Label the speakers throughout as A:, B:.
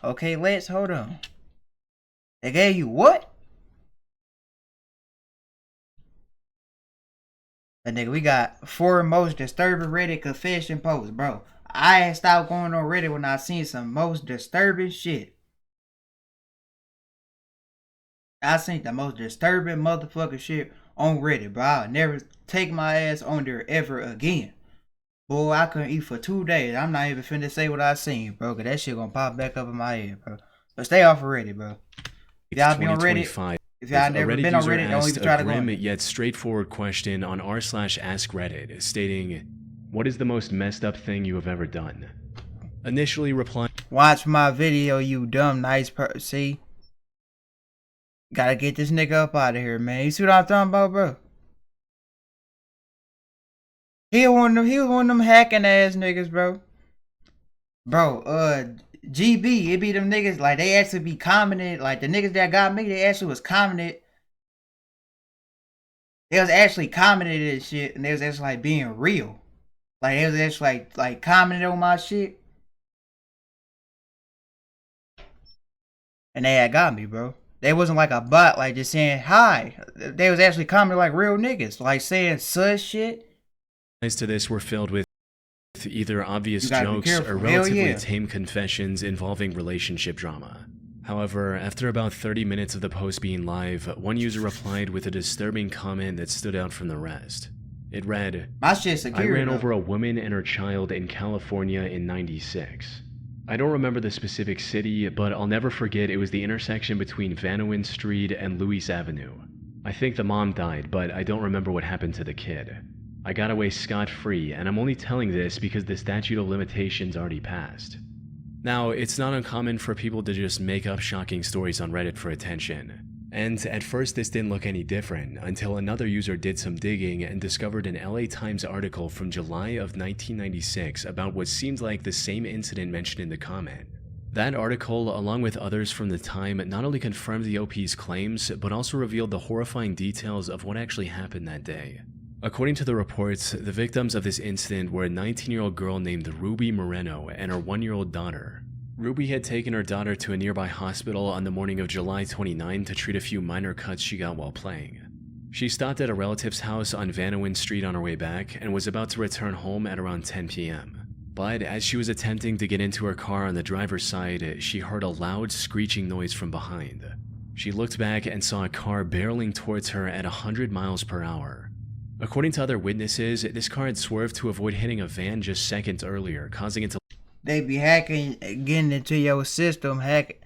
A: Okay, let's hold on. They gave you what? But nigga, we got 4 most disturbing Reddit confession posts, bro. I had stopped going on Reddit when I seen some most disturbing shit. I seen the most disturbing motherfucking shit on Reddit, bro. I'll never take my ass on there ever again. Boy, I couldn't eat for 2 days. I'm not even finna say what I seen, bro, cause that shit gonna pop back up in my head, bro. But stay off of Reddit, bro. If y'all be on Reddit, if y'all never been on Reddit, don't even try to go on
B: it. Yet straightforward question on r/askreddit stating, "What is the most messed up thing you have ever done?" Initially replying,
A: "Watch my video, you dumb nice person." See, gotta get this nigga up out of here, man. You see what I'm talking about, bro? He was one of them hacking ass niggas, bro. Bro, GB, it be them niggas, like, they actually be commented, like, the niggas that got me, they actually was commented. They was actually commented this shit, and they was actually, like, being real. Like, they was actually, like commented on my shit. And they had got me, bro. They wasn't like a bot, like, just saying hi. They was actually commenting like real niggas, like, saying sus shit.
B: To this were filled with either obvious jokes or relatively tame confessions involving relationship drama. However, after about 30 minutes of the post being live, one user replied with a disturbing comment that stood out from the rest. It read,
A: "My shit's secure,
B: I ran over a woman and her child in California in '96. I don't remember the specific city, but I'll never forget it was the intersection between Vanowen Street and Lewis Avenue. I think the mom died, but I don't remember what happened to the kid. I got away scot-free, and I'm only telling this because the statute of limitations already passed." Now, it's not uncommon for people to just make up shocking stories on Reddit for attention. And at first this didn't look any different, until another user did some digging and discovered an LA Times article from July of 1996 about what seemed like the same incident mentioned in the comment. That article, along with others from the time, not only confirmed the OP's claims, but also revealed the horrifying details of what actually happened that day. According to the reports, the victims of this incident were a 19-year-old girl named Ruby Moreno and her 1-year-old daughter. Ruby had taken her daughter to a nearby hospital on the morning of July 29 to treat a few minor cuts she got while playing. She stopped at a relative's house on Vanowen Street on her way back and was about to return home at around 10 p.m. But as she was attempting to get into her car on the driver's side, she heard a loud screeching noise from behind. She looked back and saw a car barreling towards her at 100 miles per hour. According to other witnesses, this car had swerved to avoid hitting a van just seconds earlier, causing it to...
A: They be hacking, getting into your system, They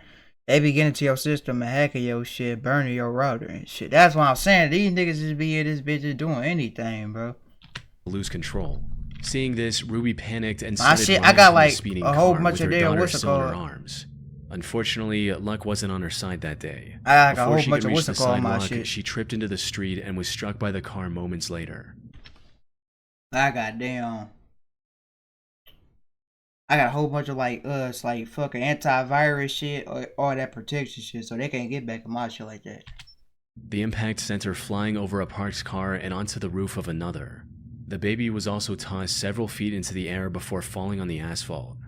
A: be getting into your system and hacking your shit, burning your router and shit. That's why I'm saying these niggas just be in this bitch just doing anything, bro.
B: Lose control. Seeing this, Ruby panicked and
A: started running from the speeding car with her daughter still in her
B: arms. Unfortunately, luck wasn't on her side that day.
A: I got a whole bunch of what's it called my shit.
B: She tripped into the street and was struck by the car moments later.
A: I got a whole bunch of like fucking antivirus shit or all that protection shit, so they can't get back at my shit like that.
B: The impact sent her flying over a parked car and onto the roof of another. The baby was also tossed several feet into the air before falling on the asphalt.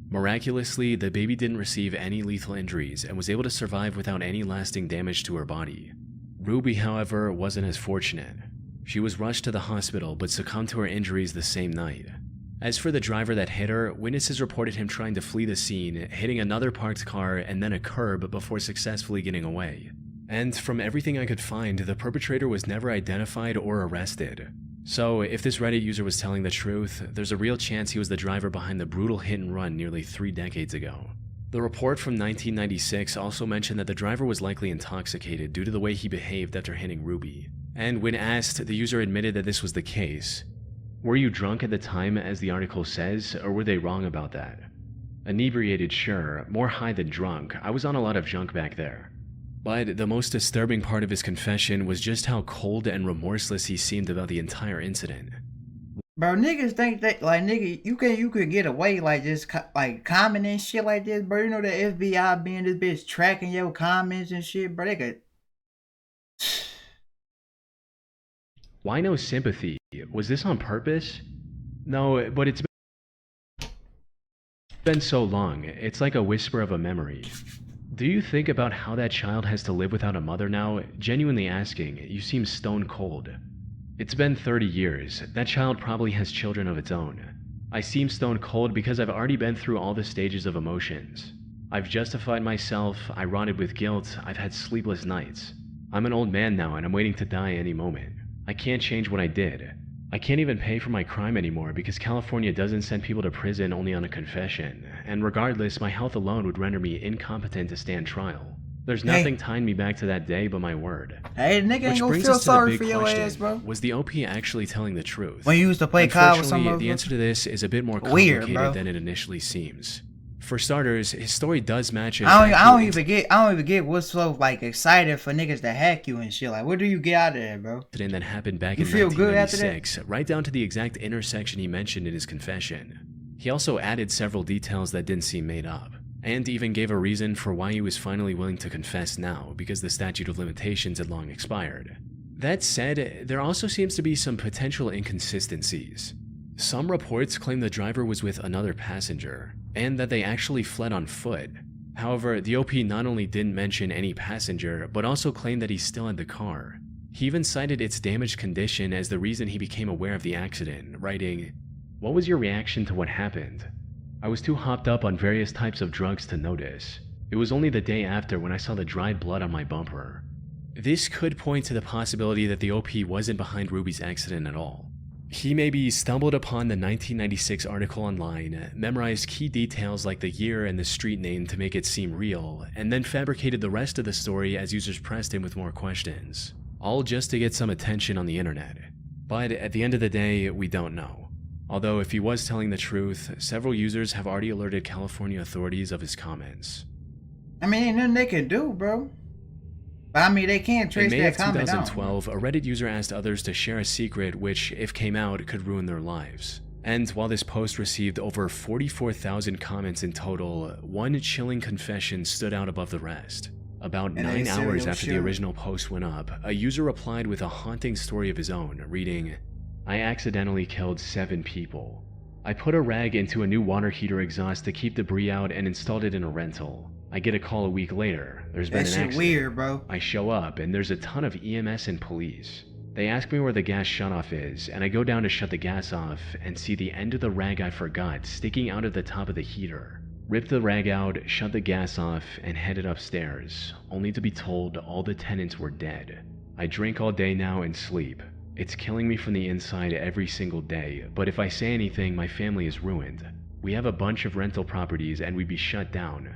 B: Miraculously, the baby didn't receive any lethal injuries and was able to survive without any lasting damage to her body. Ruby, however, wasn't as fortunate. She was rushed to the hospital but succumbed to her injuries the same night. As for the driver that hit her, witnesses reported him trying to flee the scene, hitting another parked car and then a curb before successfully getting away. And from everything I could find, the perpetrator was never identified or arrested. So, if this Reddit user was telling the truth, there's a real chance he was the driver behind the brutal hit and run nearly 3 decades ago. The report from 1996 also mentioned that the driver was likely intoxicated due to the way he behaved after hitting Ruby. And when asked, the user admitted that this was the case. Were you drunk at the time, as the article says, or were they wrong about that? Inebriated, sure, more high than drunk. I was on a lot of junk back there. But the most disturbing part of his confession was just how cold and remorseless he seemed about the entire incident.
A: Bro, niggas think that, like, nigga, you could get away, like, just, like, commenting shit like this, bro. You know the FBI being this bitch tracking your comments and shit, bro. They could...
B: Why no sympathy? Was this on purpose? No, but it's... been so long, it's like a whisper of a memory. Do you think about how that child has to live without a mother now? Genuinely asking, you seem stone cold. It's been 30 years. That child probably has children of its own. I seem stone cold because I've already been through all the stages of emotions. I've justified myself, I rotted with guilt, I've had sleepless nights. I'm an old man now and I'm waiting to die any moment. I can't change what I did. I can't even pay for my crime anymore because California doesn't send people to prison only on a confession, and regardless, my health alone would render me incompetent to stand trial. There's nothing tying me back to that day but my word.
A: Hey, the nigga ain't
B: Which
A: gonna
B: brings
A: feel
B: us to the
A: sorry
B: big
A: for your
B: question.
A: ass, bro.
B: Was the OP actually telling the truth?
A: When you used to play COD with some
B: Unfortunately,
A: of
B: the
A: us?
B: answer to this is a bit more
A: Weird,
B: complicated
A: bro.
B: than it initially seems. For starters, his story does match his
A: I don't
B: actual
A: even get what's so like excited for niggas to hack you and shit. Like, what do you get out of that, bro?
B: incident that happened back
A: You
B: in
A: feel good after that?
B: 1996, right down to the exact intersection he mentioned in his confession. He also added several details that didn't seem made up, and even gave a reason for why he was finally willing to confess now, because the statute of limitations had long expired. That said, there also seems to be some potential inconsistencies. Some reports claim the driver was with another passenger, and that they actually fled on foot. However, the OP not only didn't mention any passenger, but also claimed that he still had the car. He even cited its damaged condition as the reason he became aware of the accident, writing, "What was your reaction to what happened? I was too hopped up on various types of drugs to notice. It was only the day after when I saw the dried blood on my bumper." This could point to the possibility that the OP wasn't behind Ruby's accident at all. He maybe stumbled upon the 1996 article online, memorized key details like the year and the street name to make it seem real, and then fabricated the rest of the story as users pressed him with more questions, all just to get some attention on the internet. But at the end of the day, we don't know. Although if he was telling the truth, several users have already alerted California authorities of his comments.
A: I mean, ain't nothing they can do, bro. But I mean, they can't trace
B: In May
A: that
B: of
A: comment down.
B: 2012, a Reddit user asked others to share a secret which, if came out, could ruin their lives. And while this post received over 44,000 comments in total, one chilling confession stood out above the rest. About 9 hours after the original post went up, a user replied with a haunting story of his own, reading, "I accidentally killed 7 people. I put a rag into a new water heater exhaust to keep debris out and installed it in a rental. I get a call a week later. There's been
A: That
B: an
A: shit
B: accident.
A: weird, bro.
B: I show up and there's a ton of EMS and police. They ask me where the gas shutoff is, and I go down to shut the gas off and see the end of the rag I forgot sticking out of the top of the heater. Rip the rag out, shut the gas off, and headed upstairs, only to be told all the tenants were dead. I drink all day now and sleep. It's killing me from the inside every single day, but if I say anything, my family is ruined. We have a bunch of rental properties and we'd be shut down."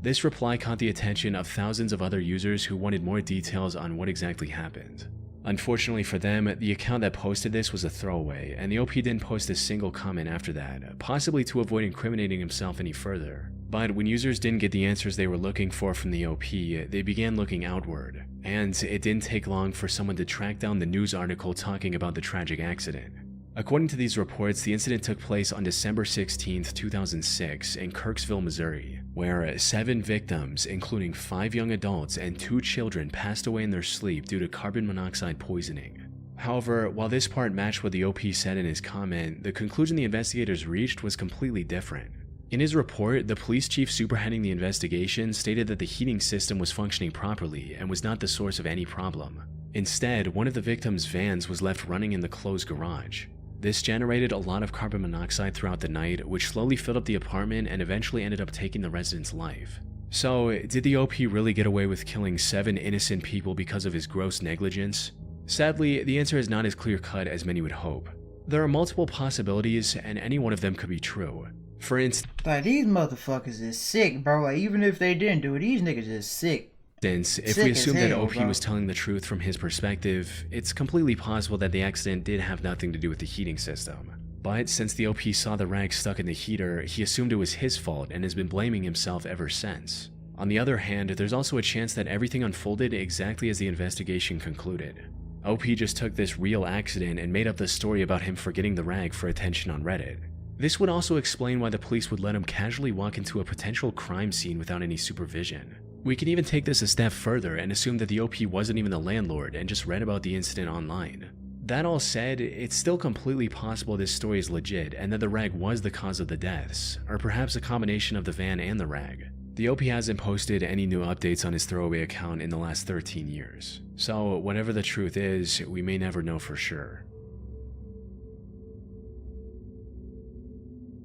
B: This reply caught the attention of thousands of other users who wanted more details on what exactly happened. Unfortunately for them, the account that posted this was a throwaway, and the OP didn't post a single comment after that, possibly to avoid incriminating himself any further. But when users didn't get the answers they were looking for from the OP, they began looking outward, and it didn't take long for someone to track down the news article talking about the tragic accident. According to these reports, the incident took place on December 16, 2006 in Kirksville, Missouri, where 7 victims, including 5 young adults and 2 children, passed away in their sleep due to carbon monoxide poisoning. However, while this part matched what the OP said in his comment, the conclusion the investigators reached was completely different. In his report, the police chief spearheading the investigation stated that the heating system was functioning properly and was not the source of any problem. Instead, one of the victims' vans was left running in the closed garage. This generated a lot of carbon monoxide throughout the night, which slowly filled up the apartment and eventually ended up taking the resident's life. So, did the OP really get away with killing 7 innocent people because of his gross negligence? Sadly, the answer is not as clear-cut as many would hope. There are multiple possibilities, and any one of them could be true. For instance,
A: Like, these motherfuckers is sick, bro. Like, even if they didn't do it, these niggas is sick.
B: if
A: Sick
B: we
A: as
B: assume that
A: hell,
B: OP
A: bro.
B: was telling the truth from his perspective, it's completely possible that the accident did have nothing to do with the heating system. But since the OP saw the rag stuck in the heater, he assumed it was his fault and has been blaming himself ever since. On the other hand, there's also a chance that everything unfolded exactly as the investigation concluded. OP just took this real accident and made up the story about him forgetting the rag for attention on Reddit. This would also explain why the police would let him casually walk into a potential crime scene without any supervision. We can even take this a step further and assume that the OP wasn't even the landlord and just read about the incident online. That all said, it's still completely possible this story is legit and that the rag was the cause of the deaths, or perhaps a combination of the van and the rag. The OP hasn't posted any new updates on his throwaway account in the last 13 years, so whatever the truth is, we may never know for sure.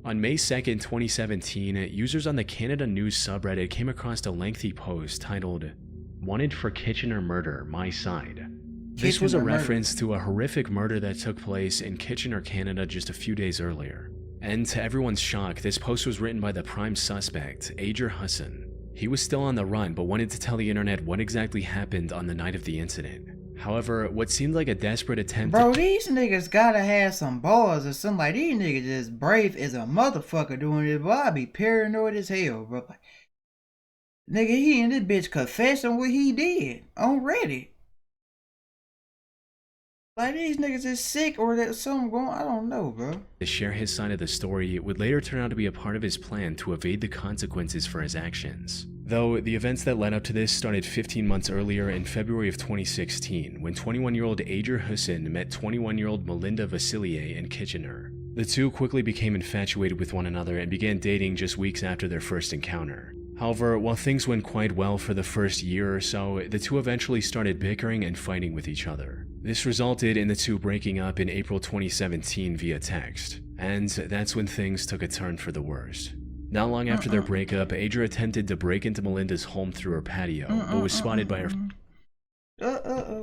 B: On May 2nd, 2017, users on the Canada News subreddit came across a lengthy post titled, "Wanted for Kitchener Murder, My Side." This was a reference to a horrific murder that took place in Kitchener, Canada just a few days earlier. And to everyone's shock, this post was written by the prime suspect, Ager Hussein. He was still on the run but wanted to tell the internet what exactly happened on the night of the incident. However, what seemed like a desperate attempt
A: Bro, these niggas gotta have some balls or something. Like, these niggas just brave as a motherfucker doing this, boy. I be paranoid as hell, bro. Nigga, he and this bitch confessing what he did on Reddit. Like, these niggas is sick or there's something going on. I don't know, bro.
B: To share his side of the story would later turn out to be a part of his plan to evade the consequences for his actions. Though the events that led up to this started 15 months earlier in February of 2016, when 21-year-old Ager Hussein met 21-year-old Melinda Vasilier in Kitchener. The two quickly became infatuated with one another and began dating just weeks after their first encounter. However, while things went quite well for the first year or so, the two eventually started bickering and fighting with each other. This resulted in the two breaking up in April 2017 via text, and that's when things took a turn for the worst. Not long after their breakup, Ager attempted to break into Melinda's home through her patio, but was spotted by her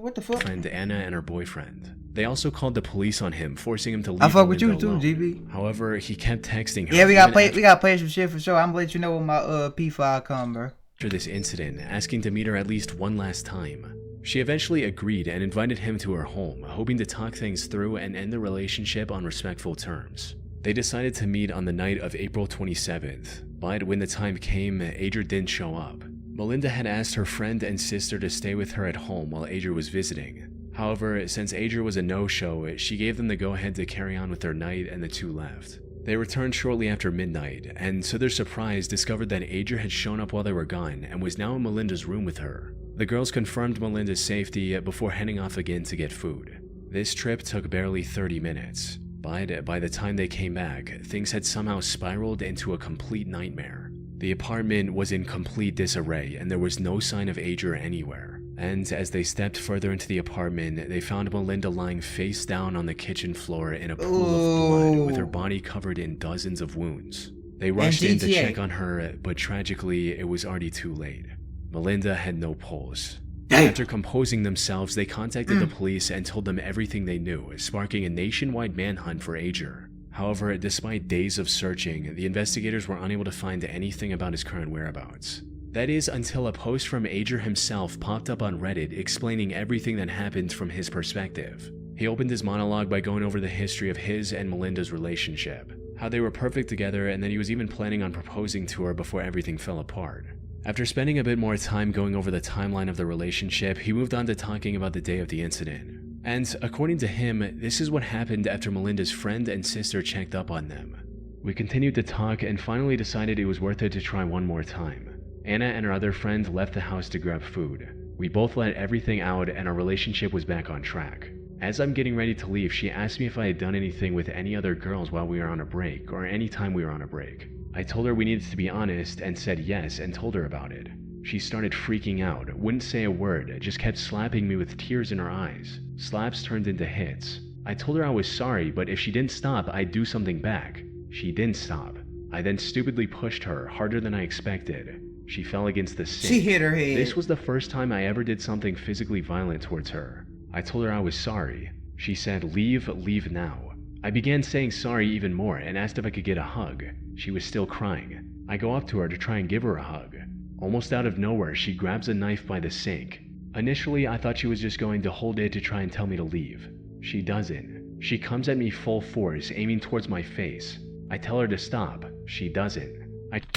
A: what the fuck?
B: friend Anna and her boyfriend. They also called the police on him, forcing him to leave
A: I fuck with
B: Melinda
A: you too,
B: alone.
A: GB.
B: However, he kept texting her.
A: Yeah, we gotta play some shit for sure. I'm gonna let you know when my P5 come, bro.
B: After this incident, asking to meet her at least one last time. She eventually agreed and invited him to her home, hoping to talk things through and end the relationship on respectful terms. They decided to meet on the night of April 27th, but when the time came, Ager didn't show up. Melinda had asked her friend and sister to stay with her at home while Ager was visiting. However, since Ager was a no-show, she gave them the go-ahead to carry on with their night and the two left. They returned shortly after midnight, and to their surprise discovered that Ager had shown up while they were gone and was now in Melinda's room with her. The girls confirmed Melinda's safety before heading off again to get food. This trip took barely 30 minutes, but by the time they came back, things had somehow spiraled into a complete nightmare. The apartment was in complete disarray and there was no sign of Ager anywhere. And as they stepped further into the apartment, they found Melinda lying face down on the kitchen floor in a pool of blood with her body covered in dozens of wounds. They rushed in to check on her, but tragically, it was already too late. Melinda had no pulse. After composing themselves, they contacted the police and told them everything they knew, sparking a nationwide manhunt for Ager. However, despite days of searching, the investigators were unable to find anything about his current whereabouts. That is, until a post from Ager himself popped up on Reddit explaining everything that happened from his perspective. He opened his monologue by going over the history of his and Melinda's relationship, how they were perfect together, and that he was even planning on proposing to her before everything fell apart. After spending a bit more time going over the timeline of the relationship, he moved on to talking about the day of the incident. And according to him, this is what happened after Melinda's friend and sister checked up on them. We continued to talk and finally decided it was worth it to try one more time. Anna and her other friend left the house to grab food. We both let everything out and our relationship was back on track. As I'm getting ready to leave, she asked me if I had done anything with any other girls while we were on a break or any time we were on a break. I told her we needed to be honest and said yes and told her about it. She started freaking out, wouldn't say a word, just kept slapping me with tears in her eyes. Slaps turned into hits. I told her I was sorry, but if she didn't stop, I'd do something back. She didn't stop. I then stupidly pushed her, harder than I expected. She fell against the sink.
A: She hit her head.
B: This was the first time I ever did something physically violent towards her. I told her I was sorry. She said, leave now. I began saying sorry even more and asked if I could get a hug. She was still crying. I go up to her to try and give her a hug. Almost out of nowhere, she grabs a knife by the sink. Initially, I thought she was just going to hold it to try and tell me to leave. She doesn't. She comes at me full force, aiming towards my face. I tell her to stop. She doesn't.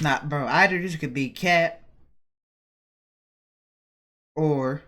A: Nah, bro, either this could be cap or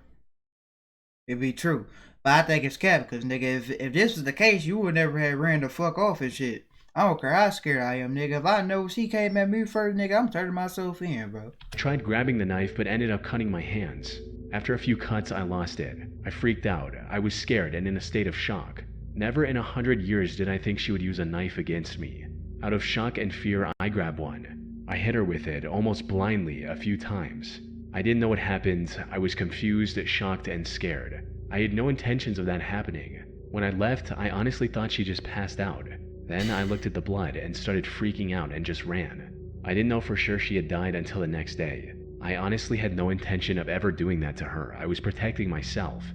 A: it be true. But I think it's cap because, nigga, if this was the case, you would never have ran the fuck off and shit. I don't care how scared I am, nigga. If I know she came at me first, nigga, I'm turning myself in, bro.
B: I tried grabbing the knife but ended up cutting my hands. After a few cuts, I lost it. I freaked out. I was scared and in a state of shock. Never in 100 years did I think she would use a knife against me. Out of shock and fear, I grabbed one. I hit her with it, almost blindly, a few times. I didn't know what happened. I was confused, shocked, and scared. I had no intentions of that happening. When I left, I honestly thought she just passed out. Then I looked at the blood and started freaking out and just ran. I didn't know for sure she had died until the next day. I honestly had no intention of ever doing that to her. I was protecting myself.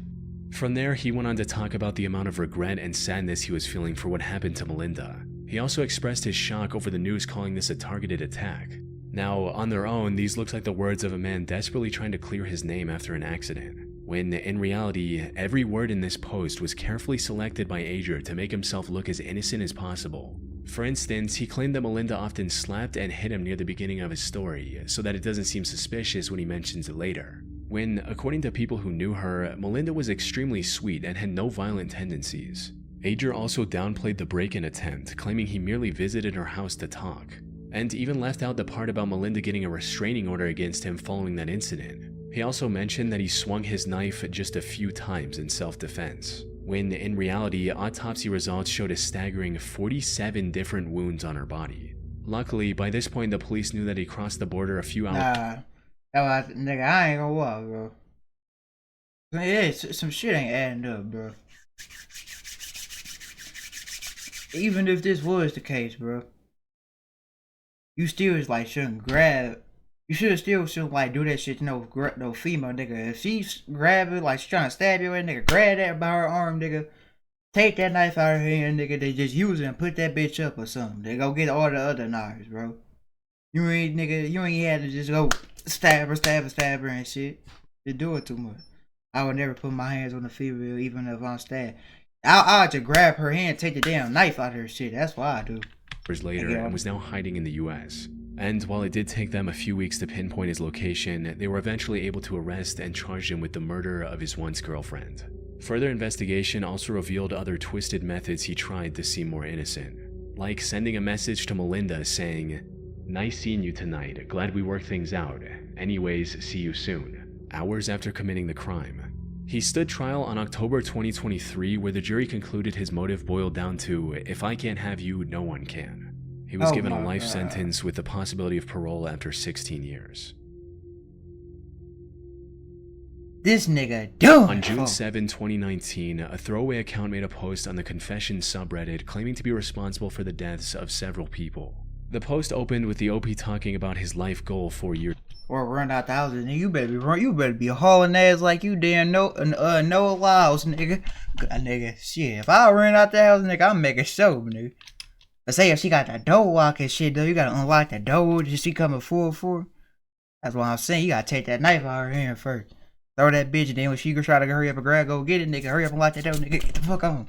B: From there, he went on to talk about the amount of regret and sadness he was feeling for what happened to Melinda. He also expressed his shock over the news calling this a targeted attack. Now, on their own, these look like the words of a man desperately trying to clear his name after an accident, when in reality, every word in this post was carefully selected by Ager to make himself look as innocent as possible. For instance, he claimed that Melinda often slapped and hit him near the beginning of his story, so that it doesn't seem suspicious when he mentions it later. When, according to people who knew her, Melinda was extremely sweet and had no violent tendencies. Ager also downplayed the break-in attempt, claiming he merely visited her house to talk, and even left out the part about Melinda getting a restraining order against him following that incident. He also mentioned that he swung his knife just a few times in self-defense, when in reality, autopsy results showed a staggering 47 different wounds on her body. Luckily, by this point the police knew that he crossed the border a few hours.
A: Nigga, I ain't gonna walk, bro. Yeah, some shit ain't adding up, bro. Even if this was the case, bro, you still like shouldn't grab. You shouldn't like do that shit to no female nigga. If she's grabbing like she's trying to stab you, nigga, grab that by her arm, nigga. Take that knife out of her hand, nigga. They just use it and put that bitch up or something. They go get all the other knives, bro. You ain't had to just go stab her and shit. You do it too much. I would never put my hands on the female even if I'm stabbed. I'll just grab her hand, take the damn knife out of her shit. That's what I do.
B: Later, and was now hiding in the US. And while it did take them a few weeks to pinpoint his location, they were eventually able to arrest and charge him with the murder of his once girlfriend. Further investigation also revealed other twisted methods he tried to seem more innocent, like sending a message to Melinda saying, "Nice seeing you tonight, glad we worked things out. Anyways, see you soon," hours after committing the crime. He stood trial on October 2023, where the jury concluded his motive boiled down to, "If I can't have you, no one can." He was given a life sentence with the possibility of parole after 16 years.
A: This nigga doing.
B: On June 7, 2019, a throwaway account made a post on the Confession subreddit claiming to be responsible for the deaths of several people. The post opened with the OP talking about his life goal 4 years.
A: Or run out the house, and you better be hauling ass like you damn Noah Lyles, nigga. Nigga, shit. If I run out the house, nigga, I'm making sure, nigga. Let's say if she got that door lock and shit, though, you gotta unlock the door. Did she coming full for? That's what I'm saying. You gotta take that knife out of her hand first. Throw that bitch, and then when she try to hurry up and grab, go get it, nigga. Hurry up and lock that door, nigga. Get the fuck on.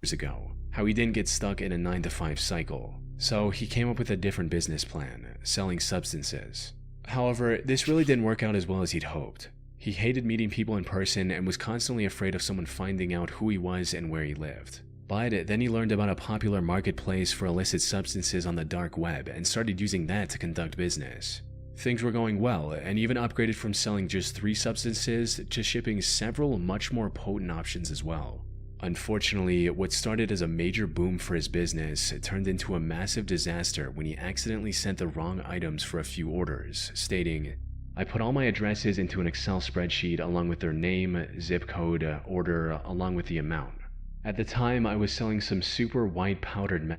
B: Years ago, how he didn't get stuck in a 9-to-5 cycle. So he came up with a different business plan, selling substances. However, this really didn't work out as well as he'd hoped. He hated meeting people in person and was constantly afraid of someone finding out who he was and where he lived. But then he learned about a popular marketplace for illicit substances on the dark web and started using that to conduct business. Things were going well, and even upgraded from selling just 3 substances to shipping several much more potent options as well. Unfortunately, what started as a major boom for his business turned into a massive disaster when he accidentally sent the wrong items for a few orders, stating, "I put all my addresses into an Excel spreadsheet along with their name, zip code, order, along with the amount. At the time, I was selling some super white powdered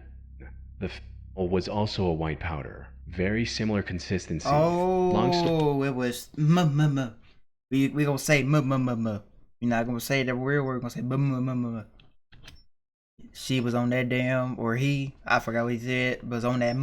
B: The f***le was also a white powder. Very similar consistency.
A: Oh, it was We gonna say You're not gonna say the real word. We're gonna say She was on that damn, or he, I forgot what he said, was on that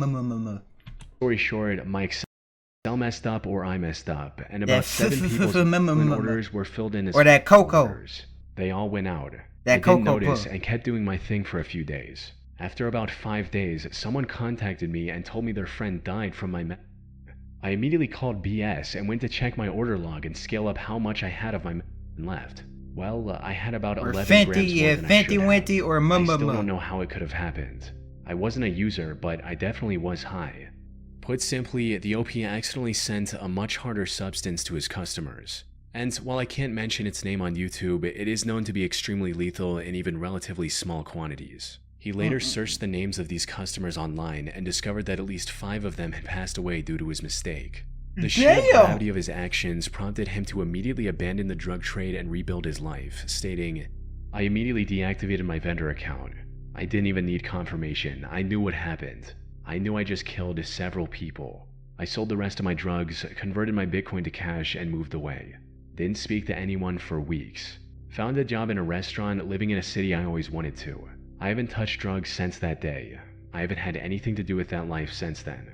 B: Story short, my Excel messed up or I messed up, and about 7 people's orders were filled in as
A: or that cocoa.
B: Orders. They all went out.
A: That
B: I
A: cocoa
B: didn't notice
A: puff.
B: and kept doing my thing for a few days. After about 5 days, someone contacted me and told me their friend died from my I immediately called BS and went to check my order log and scale up how much I had of my left. Well, I had about 11 grams more than I should have. I still don't know how it could have happened. I wasn't a user, but I definitely was high. Put simply, the OP accidentally sent a much harder substance to his customers. And while I can't mention its name on YouTube, it is known to be extremely lethal in even relatively small quantities. He later searched the names of these customers online and discovered that at least 5 of them had passed away due to his mistake. The sheer gravity of his actions prompted him to immediately abandon the drug trade and rebuild his life, stating, "I immediately deactivated my vendor account. I didn't even need confirmation. I knew what happened. I knew I just killed several people. I sold the rest of my drugs, converted my Bitcoin to cash, and moved away. Didn't speak to anyone for weeks. Found a job in a restaurant, living in a city I always wanted to. I haven't touched drugs since that day. I haven't had anything to do with that life since then."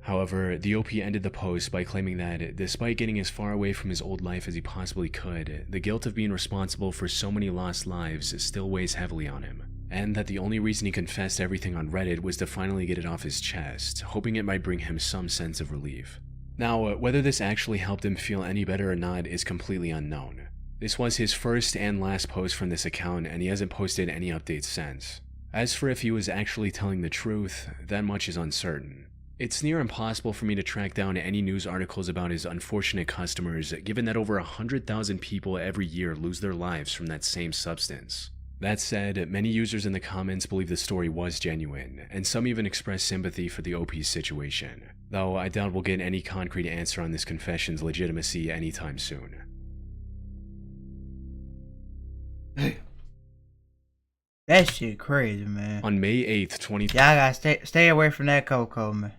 B: However, the OP ended the post by claiming that, despite getting as far away from his old life as he possibly could, the guilt of being responsible for so many lost lives still weighs heavily on him, and that the only reason he confessed everything on Reddit was to finally get it off his chest, hoping it might bring him some sense of relief. Now, whether this actually helped him feel any better or not is completely unknown. This was his first and last post from this account, and he hasn't posted any updates since. As for if he was actually telling the truth, that much is uncertain. It's near impossible for me to track down any news articles about his unfortunate customers, given that over 100,000 people every year lose their lives from that same substance. That said, many users in the comments believe the story was genuine, and some even express sympathy for the OP's situation, though I doubt we'll get any concrete answer on this confession's legitimacy anytime soon.
A: That shit crazy, man.
B: On May 8th,
A: Y'all gotta stay away from that cocoa, man.